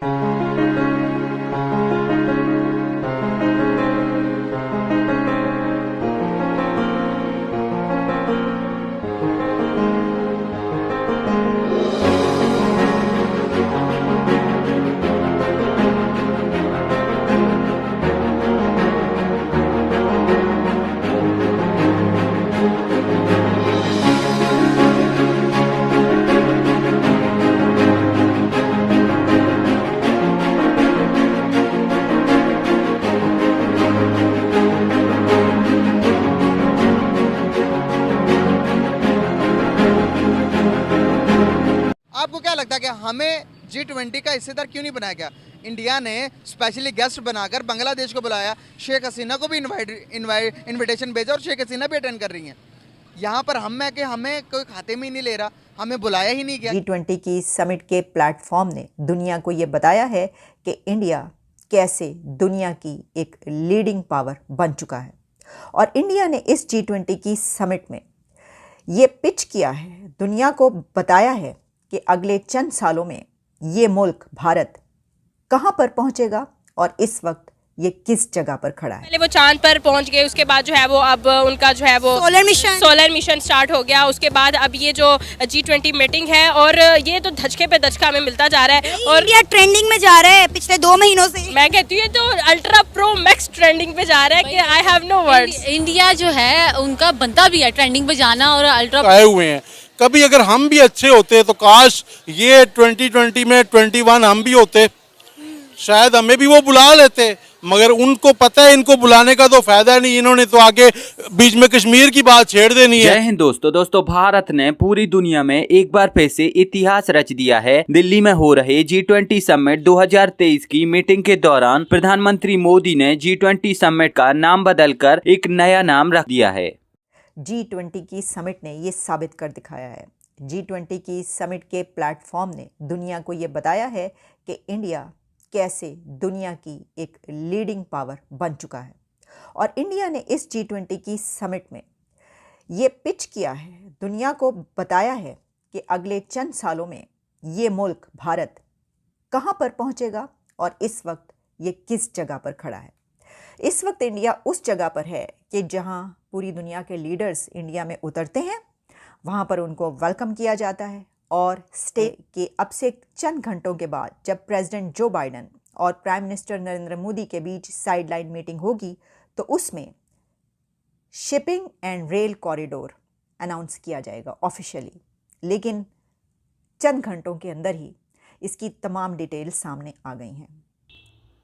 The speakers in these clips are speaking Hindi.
आपको क्या लगता है कि हमें G20 का हिस्सेदार क्यों नहीं बनाया गया? इंडिया ने स्पेशली गेस्ट बनाकर बांग्लादेश को बुलाया, शेख हसीना को भी इनविटेशन भेजा और शेख हसीना भी अटेंड कर रही हैं। यहाँ पर हम है कि हमें कोई खाते में ही नहीं ले रहा, हमें बुलाया ही नहीं गया। G20 की समिट के प्लेटफॉर्म ने दुनिया को ये बताया है कि इंडिया कैसे दुनिया की एक लीडिंग पावर बन चुका है। और इंडिया ने इस G20 की समिट में ये पिच किया है, दुनिया को बताया है कि अगले चंद सालों में ये मुल्क भारत कहाँ पर पहुँचेगा और इस वक्त ये किस जगह पर खड़ा है। पहले वो चांद पर पहुंच गए, उसके बाद जो है वो अब उनका जो है वो सोलर मिशन स्टार्ट हो गया। उसके बाद अब ये जो G20 मीटिंग है और ये तो धचके पे धचका हमें मिलता जा रहा है और इंडिया ट्रेंडिंग में जा रहा है पिछले 2 महीनों से। मैं कहती हूँ ये तो अल्ट्रा प्रो मैक्स ट्रेंडिंग पे जा रहा है कि I have no words. India जो है उनका बनता भी है ट्रेंडिंग पे जाना और अल्ट्रा आए हुए हैं। कभी अगर हम भी अच्छे होते तो काश ये 2020 में 21 हम भी होते, शायद हमें भी वो बुला लेते, मगर उनको पता है इनको बुलाने का तो फायदा नहीं, इन्होंने तो आगे बीच में कश्मीर की बात छेड़ देनी है। जय हिंद दोस्तों, भारत ने पूरी दुनिया में एक बार फिर से इतिहास रच दिया है। दिल्ली में हो रहे G20 समिट 2023 की मीटिंग के दौरान प्रधानमंत्री मोदी ने G20 समिट का नाम बदलकर एक नया नाम रख दिया है। G20 की समिट ने ये साबित कर दिखाया है, G20 की समिट के प्लेटफॉर्म ने दुनिया को ये बताया है कि इंडिया कैसे दुनिया की एक लीडिंग पावर बन चुका है। और इंडिया ने इस G20 की समिट में ये पिच किया है, दुनिया को बताया है कि अगले चंद सालों में ये मुल्क भारत कहाँ पर पहुँचेगा और इस वक्त ये किस जगह पर खड़ा है। इस वक्त इंडिया उस जगह पर है कि जहाँ पूरी दुनिया के लीडर्स इंडिया में उतरते हैं, वहाँ पर उनको वेलकम किया जाता है। और स्टे के अब से चंद घंटों के बाद जब प्रेसिडेंट जो बाइडन और प्राइम मिनिस्टर नरेंद्र मोदी के बीच साइडलाइन मीटिंग होगी तो उसमें shipping and rail corridor announce किया जाएगा ऑफिशियली, लेकिन चंद घंटों के अंदर ही इसकी तमाम डिटेल सामने आ गई हैं।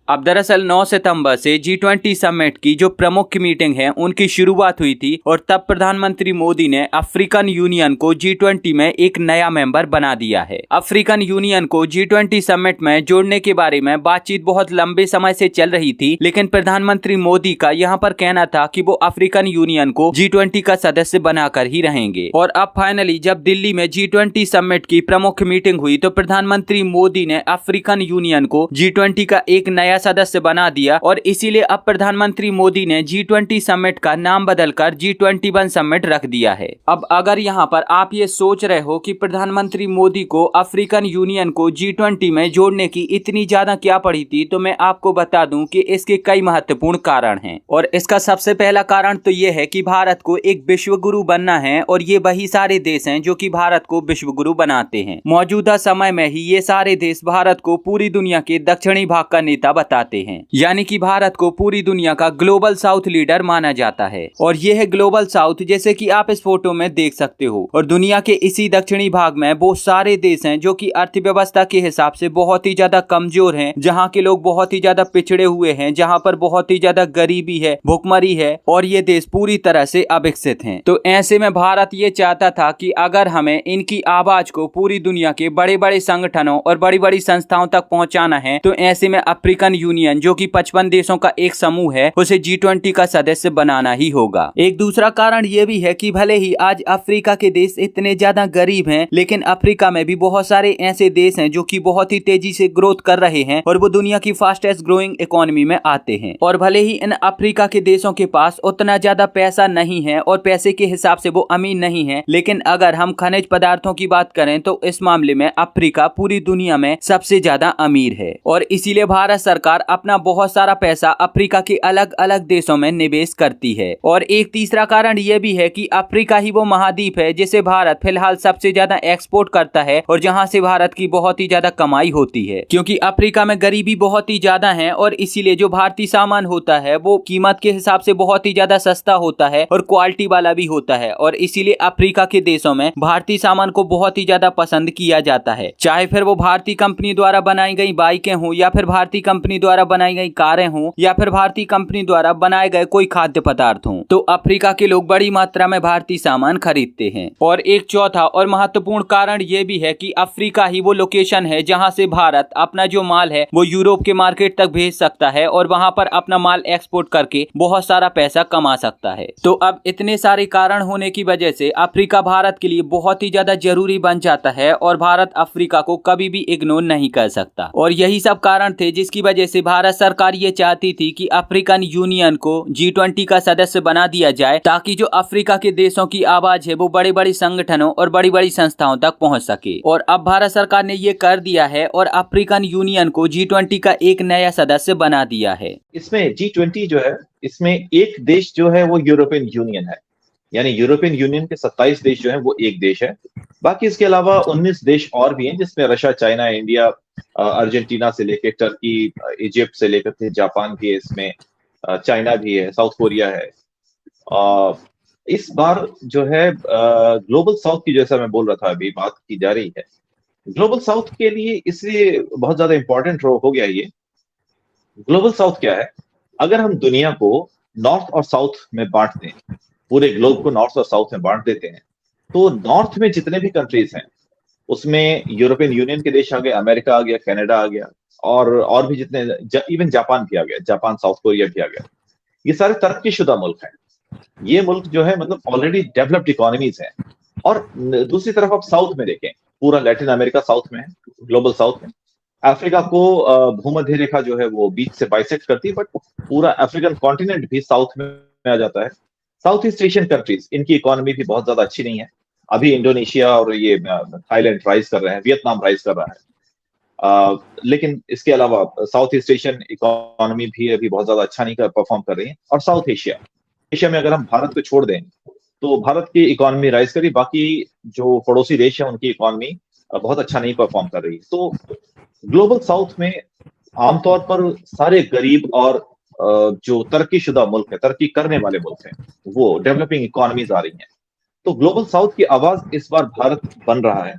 अब दरअसल 9 सितंबर से G20 समिट की जो प्रमुख मीटिंग है उनकी शुरुआत हुई थी और तब प्रधानमंत्री मोदी ने अफ्रीकन यूनियन को G20 में एक नया मेंबर बना दिया है। अफ्रीकन यूनियन को G20 समिट में जोड़ने के बारे में बातचीत बहुत लंबे समय से चल रही थी, लेकिन प्रधानमंत्री मोदी का यहाँ पर कहना था कि वो अफ्रीकन यूनियन को G20 का सदस्य बनाकर ही रहेंगे। और अब फाइनली जब दिल्ली में G20 समिट की प्रमुख मीटिंग हुई तो प्रधानमंत्री मोदी ने अफ्रीकन यूनियन को G20 का एक नया सदस्य बना दिया और इसीलिए अब प्रधानमंत्री मोदी ने G20 समिट का नाम बदलकर G21 समिट रख दिया है। अब अगर यहाँ पर आप ये सोच रहे हो कि प्रधानमंत्री मोदी को अफ्रीकन यूनियन को G20 में जोड़ने की इतनी ज्यादा क्या पड़ी थी, तो मैं आपको बता दूं कि इसके कई महत्वपूर्ण कारण हैं। और इसका सबसे पहला कारण तो ये है कि भारत को एक विश्व गुरु बनना है और ये वही सारे देश हैं जो कि भारत को विश्व गुरु बनाते हैं। मौजूदा समय में ही ये सारे देश भारत को पूरी दुनिया के दक्षिणी भाग का नेता बताते हैं, यानी कि भारत को पूरी दुनिया का ग्लोबल साउथ लीडर माना जाता है। और ये है ग्लोबल साउथ, जैसे कि आप इस फोटो में देख सकते हो। और दुनिया के इसी दक्षिणी भाग में बहुत सारे देश हैं जो कि अर्थव्यवस्था के हिसाब से बहुत ही ज्यादा कमजोर हैं, जहाँ के लोग बहुत ही ज्यादा पिछड़े हुए हैं, जहाँ पर बहुत ही ज्यादा गरीबी है, भुखमरी है और ये देश पूरी तरह से अविकसित हैं। तो ऐसे में भारत ये चाहता था कि अगर हमें इनकी आवाज को पूरी दुनिया के बड़े बड़े संगठनों और बड़ी बड़ी संस्थाओं तक पहुँचाना है तो ऐसे में अफ्रीकन अफ्रीकन यूनियन जो कि 55 देशों का एक समूह है उसे G20 का सदस्य बनाना ही होगा। एक दूसरा कारण ये भी है कि भले ही आज अफ्रीका के देश इतने ज्यादा गरीब हैं, लेकिन अफ्रीका में भी बहुत सारे ऐसे देश हैं जो कि बहुत ही तेजी से ग्रोथ कर रहे हैं और वो दुनिया की फास्टेस्ट ग्रोइंग इकोनॉमी में आते हैं। और भले ही इन अफ्रीका के देशों के पास उतना ज्यादा पैसा नहीं है और पैसे के हिसाब से वो अमीर नहीं है, लेकिन अगर हम खनिज पदार्थों की बात करें तो इस मामले में अफ्रीका पूरी दुनिया में सबसे ज्यादा अमीर है। और इसीलिए भारत सरकार अपना बहुत सारा पैसा अफ्रीका के अलग अलग देशों में निवेश करती है। और एक तीसरा कारण यह भी है कि अफ्रीका ही वो महाद्वीप है जिसे भारत फिलहाल सबसे ज्यादा एक्सपोर्ट करता है और जहां से भारत की बहुत ही ज्यादा कमाई होती है, क्योंकि अफ्रीका में गरीबी बहुत ही ज्यादा है और इसीलिए जो भारतीय सामान होता है वो कीमत के हिसाब से बहुत ही ज्यादा सस्ता होता है और क्वालिटी वाला भी होता है। और इसीलिए अफ्रीका के देशों में भारतीय सामान को बहुत ही ज्यादा पसंद किया जाता है, चाहे फिर वो भारतीय कंपनी द्वारा बनाई गई बाइकें हों या फिर भारतीय कंपनी द्वारा बनाई गई कारें हों या फिर भारतीय कंपनी द्वारा बनाए गए कोई खाद्य पदार्थ हों। तो अफ्रीका के लोग बड़ी मात्रा में भारतीय सामान खरीदते हैं। और एक चौथा और महत्वपूर्ण कारण ये भी है कि अफ्रीका ही वो लोकेशन है जहां से भारत अपना जो माल है वो यूरोप के मार्केट तक भेज सकता है और वहां पर अपना माल एक्सपोर्ट करके बहुत सारा पैसा कमा सकता है। तो अब इतने सारे कारण होने की वजह से अफ्रीका भारत के लिए बहुत ही ज्यादा जरूरी बन जाता है और भारत अफ्रीका को कभी भी इग्नोर नहीं कर सकता। और यही सब कारण थे जिसकी वजह से भारत सरकार ये चाहती थी कि अफ्रीकन यूनियन को G20 का सदस्य बना दिया जाए, ताकि जो अफ्रीका के देशों की आवाज है वो बड़े बड़े संगठनों और बड़ी बड़ी संस्थाओं तक पहुंच सके। और अब भारत सरकार ने ये कर दिया है और अफ्रीकन यूनियन को G20 का एक नया सदस्य बना दिया है। इसमें G20 जो है, इसमें एक देश जो है वो यूरोपियन यूनियन है, यानी यूरोपियन यूनियन के 27 देश जो है वो एक देश है। बाकी इसके अलावा 19 देश और भी हैं जिसमें रशिया, चाइना, इंडिया, अर्जेंटीना से लेकर टर्की, इजिप्ट से लेकर के जापान भी है, इसमें चाइना भी है, साउथ कोरिया है। इस बार जो है ग्लोबल साउथ की, जैसा मैं बोल रहा था अभी बात की जा रही है, ग्लोबल साउथ के लिए इसलिए बहुत ज्यादा इंपॉर्टेंट हो गया ये। ग्लोबल साउथ क्या है? अगर हम दुनिया को नॉर्थ और साउथ में बांट दें, पूरे ग्लोब को नॉर्थ और साउथ में बांट देते हैं, तो नॉर्थ में जितने भी कंट्रीज हैं उसमें यूरोपियन यूनियन के देश आ गए, अमेरिका आ गया, कनाडा आ गया और भी जितने, इवन जापान भी आ गया, जापान, साउथ कोरिया भी आ गया। ये सारे तरक्कीशुदा मुल्क हैं। ये मुल्क जो है मतलब ऑलरेडी डेवलप्ड इकोनॉमीज हैं। और दूसरी तरफ आप साउथ में देखें, पूरा लैटिन अमेरिका साउथ में है, ग्लोबल साउथ में। अफ्रीका को भूमध्य रेखा जो है वो बीच से बाइसेक्ट करती है, बट पूरा अफ्रीकन कॉन्टिनेंट भी साउथ में आ जाता है। साउथ ईस्ट एशियन कंट्रीज, इनकी इकोनॉमी भी बहुत ज्यादा अच्छी नहीं है। अभी इंडोनेशिया और ये थाईलैंड राइज कर रहे हैं, वियतनाम राइज कर रहा है, लेकिन इसके अलावा साउथ ईस्ट एशियन इकोनॉमी भी अभी बहुत ज्यादा अच्छा नहीं परफॉर्म कर रही है। और साउथ एशिया में अगर हम भारत को छोड़ दें तो भारत की इकोनॉमी राइज करी, बाकी जो पड़ोसी देश है उनकी इकोनॉमी बहुत अच्छा नहीं परफॉर्म कर रही। तो ग्लोबल साउथ में आमतौर पर सारे गरीब और जो तरक्कीशुदा मुल्क है, तरक्की करने वाले मुल्क हैं, वो डेवलपिंग इकोनॉमीज आ रही हैं। तो ग्लोबल साउथ की आवाज इस बार भारत बन रहा है।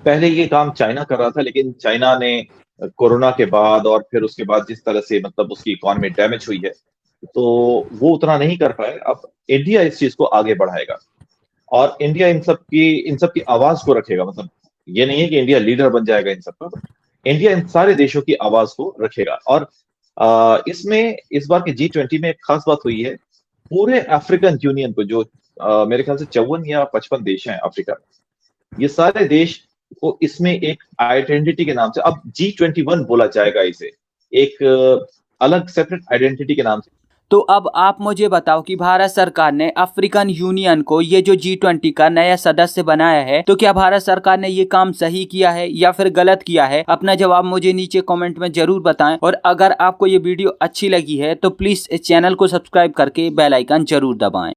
पहले ये काम चाइना कर रहा था, लेकिन चाइना ने कोरोना के बाद और फिर उसके बाद जिस तरह से मतलब उसकी इकोनॉमी डैमेज हुई है, तो वो उतना नहीं कर पाए। अब इंडिया इस चीज को आगे बढ़ाएगा और इंडिया इन सब की आवाज को रखेगा। मतलब ये नहीं है कि इंडिया लीडर बन जाएगा इन सब का, इंडिया इन सारे देशों की आवाज को रखेगा। और इसमें इस बार के G20 में एक खास बात हुई है, पूरे अफ्रीकन यूनियन को, जो मेरे ख्याल से 54 या 55 देश हैं अफ्रीका, ये सारे देश को इसमें एक आइडेंटिटी के नाम से अब G21 बोला जाएगा, इसे एक अलग सेपरेट आइडेंटिटी के नाम से। तो अब आप मुझे बताओ कि भारत सरकार ने अफ्रीकन यूनियन को ये जो G20 का नया सदस्य बनाया है, तो क्या भारत सरकार ने ये काम सही किया है या फिर गलत किया है? अपना जवाब मुझे नीचे कमेंट में जरूर बताएं। और अगर आपको ये वीडियो अच्छी लगी है तो प्लीज इस चैनल को सब्सक्राइब करके बेल आइकन जरूर दबाएं।